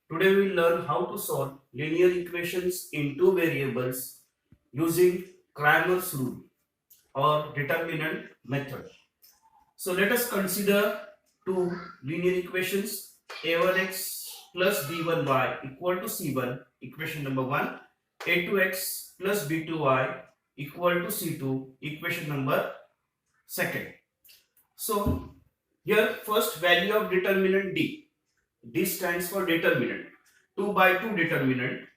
Today we will learn how to solve linear equations in two variables using Cramer's rule or determinant method. So let us consider two linear equations a1x plus b1y equal to c1, equation number 1, a2x plus b2y equal to c2, equation number 2. So here first value of determinant d. D stands for determinant. 2 by 2 determinant.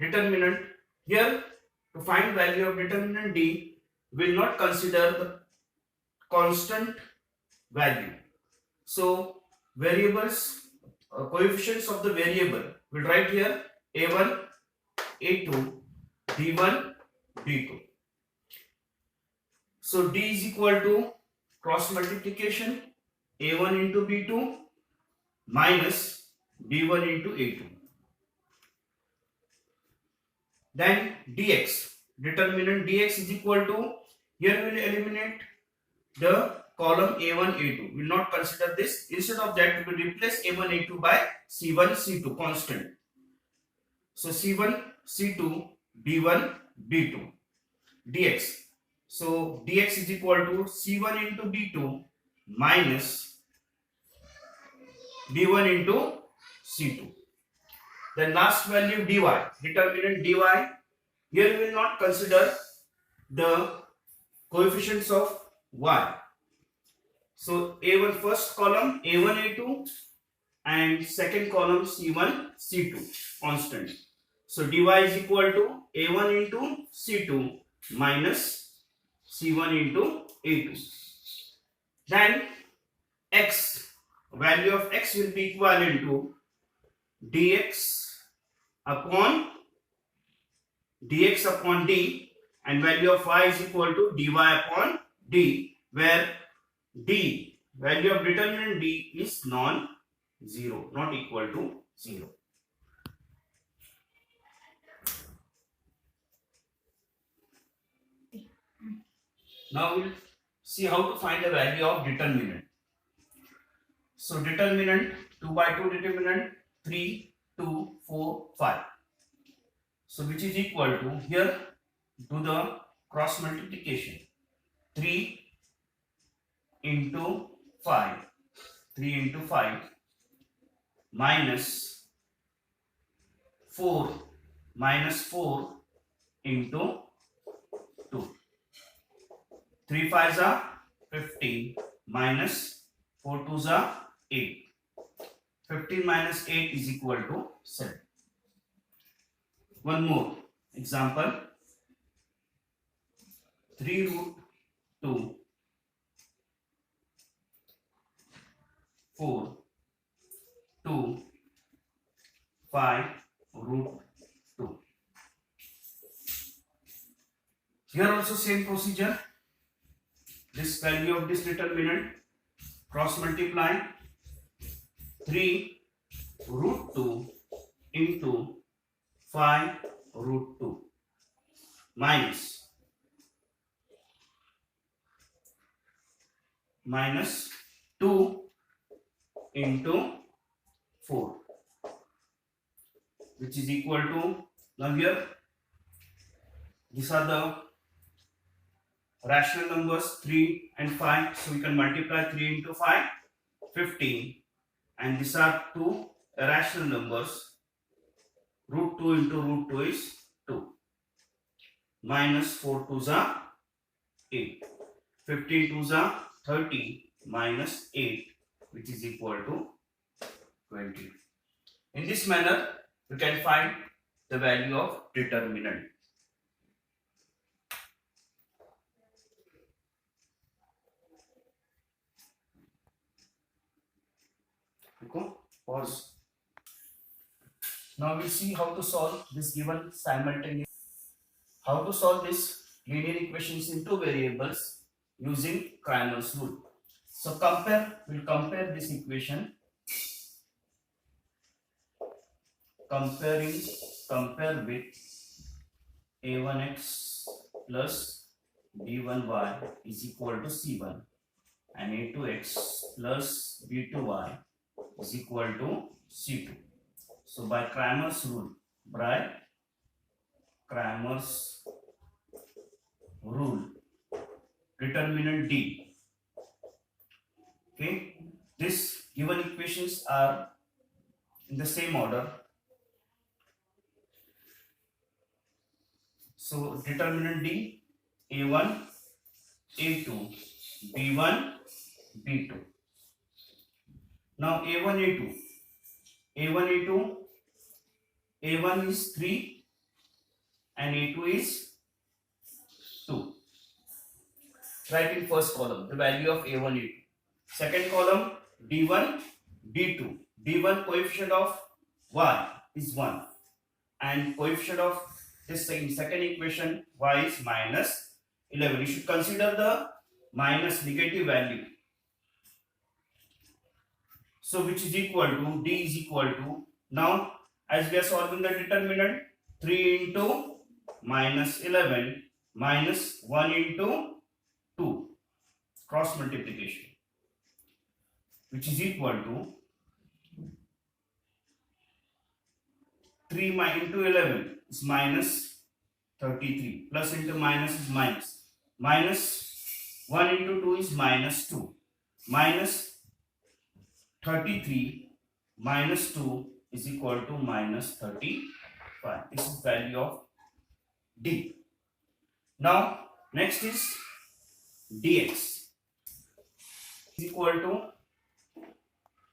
Determinant. Here to find value of determinant D, will not consider the constant value. So variables, coefficients of the variable, will write here a1, a2, b1, b2. So D is equal to cross multiplication a1 into b2 minus b1 into a2. Then dx, determinant dx is equal to, here we will eliminate the column a1 a2, will not consider this. Instead of that, we will replace a1 a2 by c1 c2 constant. So c1 c2 b1 b2 dx. So dx is equal to c1 into b2 minus b1 into c2. Then last value dy, determinant dy. Here we will not consider the coefficients of y. So a1 first column a1 a2 and second column c1 c2 constant. So dy is equal to a1 into c2 minus c1 into a2. Then x, value of x will be equivalent to dx upon d, and value of y is equal to dy upon d, where d, value of determinant d, is non-zero, not equal to 0. Now we'll see how to find the value of determinant. So determinant, 2 by 2 determinant, 3, 2, 4, 5. So which is equal to, here do the cross multiplication, 3 into 5, 3 into 5 minus 4 into 2. 3 5s are 15 minus 4 2s are 8. 15 minus 8 is equal to 7. One more example, 3 root 2 4 2 5 root 2. Here also same procedure. This value of this determinant, cross multiply 3 root 2 into 5 root 2 minus 2 into 4, which is equal to, now here these are the rational numbers 3 and 5, so we can multiply 3 into 5, 15, and these are two irrational numbers, root 2 into root 2 is 2, minus 4 2s are 8, 15 2s are 30 minus 8, which is equal to 20. In this manner, we can find the value of determinant. Pause. Now we'll see how to solve this given simultaneous. How to solve this linear equations in two variables using Cramer's rule. So we'll compare this equation. Compare with a1x plus b1y is equal to c1 and a2x plus b2y is equal to c2. So by Cramer's rule, determinant D. Okay, this given equations are in the same order. So determinant D, A1, A2, B1, B2. Now A1, A2, A1 is 3 and A2 is 2. Write in first column the value of A1, A2. Second column D1, D2. D1 coefficient of y is 1 and coefficient of this second equation y is minus 11. You should consider the minus negative value. So which is equal to D is equal to, now as we are solving the determinant, 3 into minus 11 minus 1 into 2, cross multiplication, which is equal to 3 into 11 is minus 33, plus into minus is minus, minus 1 into 2 is minus 2, minus 33 minus 2 is equal to minus 35. This is value of D. Now next is dx is equal to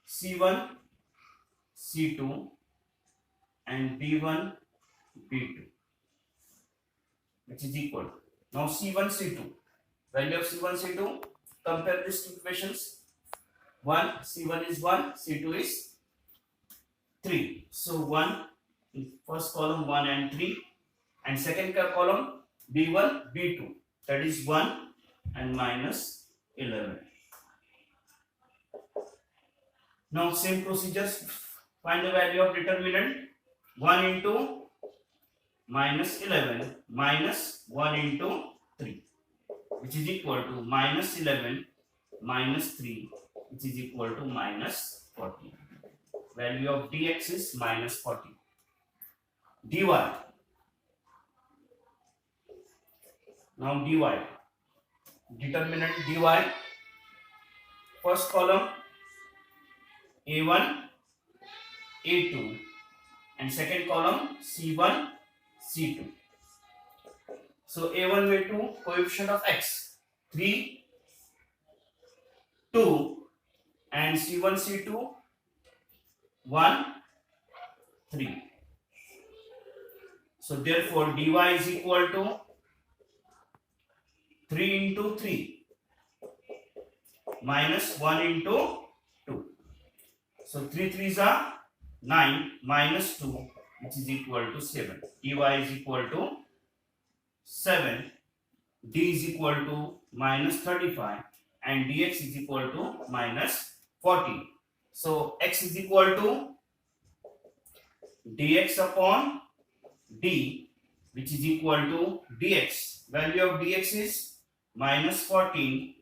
C1, C2 and B1, B2, which is equal to, now C1, C2, value of C1, C2, compare these two equations. C1 is 1, C2 is 3. So 1 in first column 1 and 3, and second column B1, B2, that is 1 and minus 11. Now same procedures, find the value of determinant. 1 into minus 11 minus 1 into 3, which is equal to minus 11 minus 3, which is equal to minus 40. Value of dx is minus 40. dy, now dy, determinant dy, first column A1, A2 and second column C1, C2. So A1, A2, coefficient of x 3, 2 and C1, C2 1, 3. So therefore dy is equal to 3 into 3 minus 1 into 2. So 3 3s are 9 minus 2, which is equal to 7. dy is equal to 7. D is equal to minus 35 and dx is equal to minus 40. So x is equal to dx upon d, which is equal to dx. Value of dx is minus 14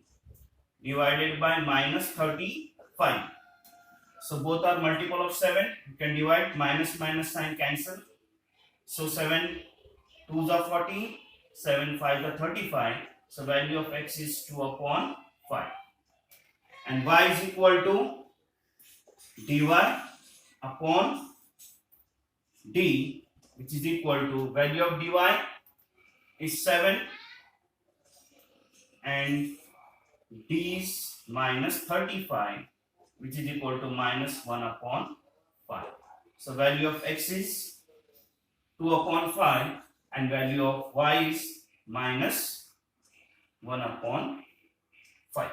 divided by minus 35. So both are multiple of 7. You can divide, minus sign cancel. So 7 2s are 40, 7 5s are 35. So value of x is 2 upon 5. And y is equal to dy upon d, which is equal to, value of dy is 7 and d is minus 35, which is equal to minus 1 upon 5. So value of x is 2 upon 5 and value of y is minus 1 upon 5.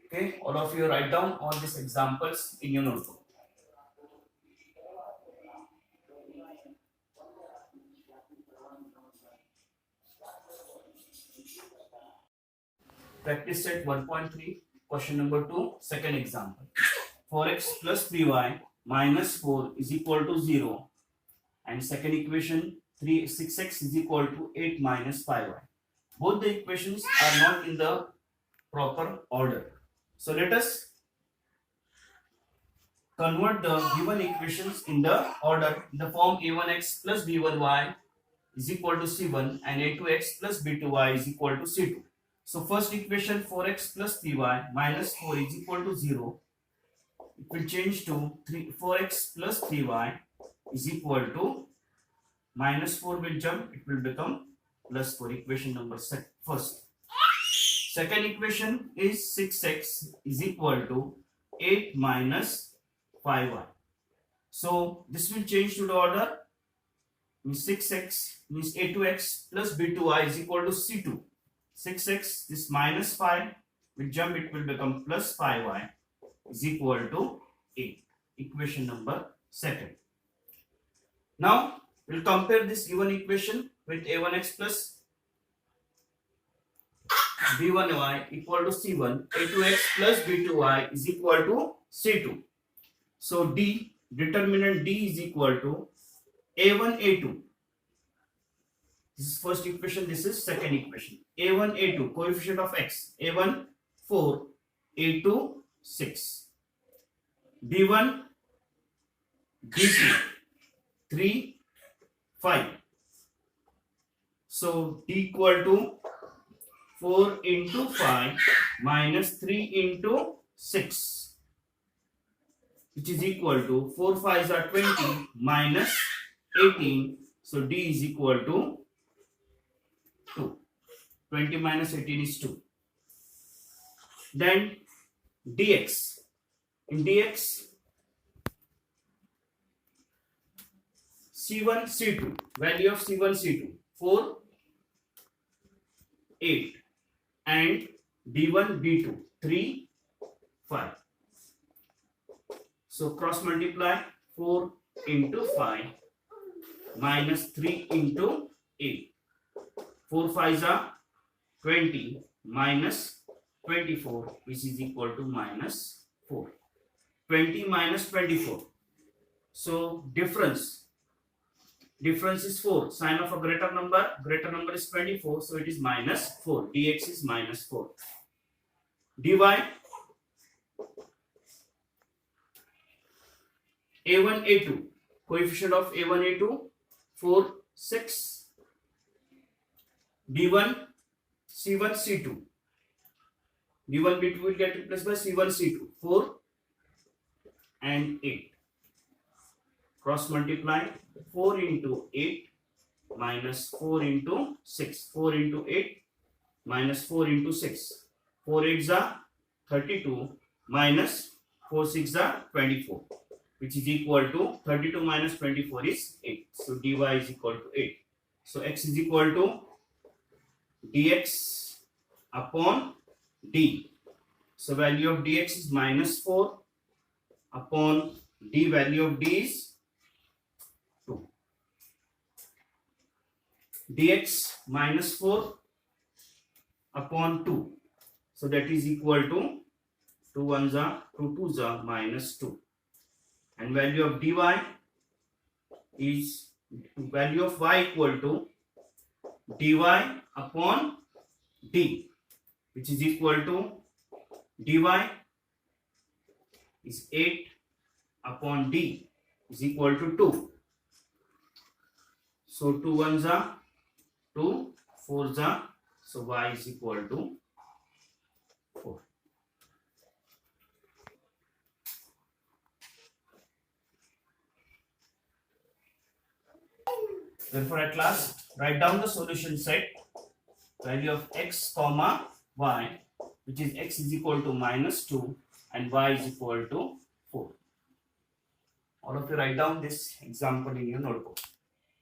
Okay, all of you write down all these examples in your notebook. Practice set 1.3, question number 2, second example. 4x plus 3y minus 4 is equal to 0, and second equation 6x is equal to 8 minus 5y. Both the equations are not in the proper order. So let us convert the given equations in the order in the form a1x plus b1y is equal to c1 and a2x plus b2y is equal to c2. So first equation 4x plus 3y minus 4 is equal to 0. It will change to 4x plus 3y is equal to minus 4 will jump, it will become plus 4. Equation number first. Second equation is 6x is equal to 8 minus 5y. So this will change to the order, means 6x means a2x plus b2y is equal to c2. 6x, this minus 5 will jump, it will become plus 5y is equal to 8. Equation number second. Now we'll compare this given equation with a1x plus b1y equal to c1, a2x plus b2y is equal to c2. So determinant D is equal to a1 a2. This is first equation, this is second equation. a1 a2, coefficient of x, a1 4, a2 6, b1 b2 3 5. So d equal to 4 into 5 minus 3 into 6, which is equal to 4 5s are 20 minus 18. So d is equal to 2. 20 minus 18 is 2. Then dx. In dx, c1 c2, value of c1 c2 4 8 and b1 b2 3 5. So cross multiply 4 into 5 minus 3 into 8. 4 5s are 20 minus 24, which is equal to minus 4. 20 minus 24. So difference is 4. Sign of a greater number is 24, so it is minus 4. Dx is minus 4. Dy a1 a2, coefficient of a1 a2 4 6, b1 c1 c2, b1 b2 will get replaced by c1 c2 4 and 8. Cross multiply 4 into 8 minus 4 into 6. 4 into 8 minus 4 into 6. 4 8s are 32 minus 4 6s are 24, which is equal to 32 minus 24 is 8. So dy is equal to 8. So x is equal to dx upon d. So value of dx is minus 4 upon d, value of d is 2. Dx minus 4 upon 2. So that is equal to 2 1s are 2 2s are minus 2. And value of dy is value of y equal to dy upon d, which is equal to dy is 8 upon d is equal to 2. So 2 1s are 2, 4s are, so y is equal to 4. Therefore at last write down the solution set. Value of x comma y, which is x is equal to minus 2 and y is equal to 4. All of you write down this example in your notebook.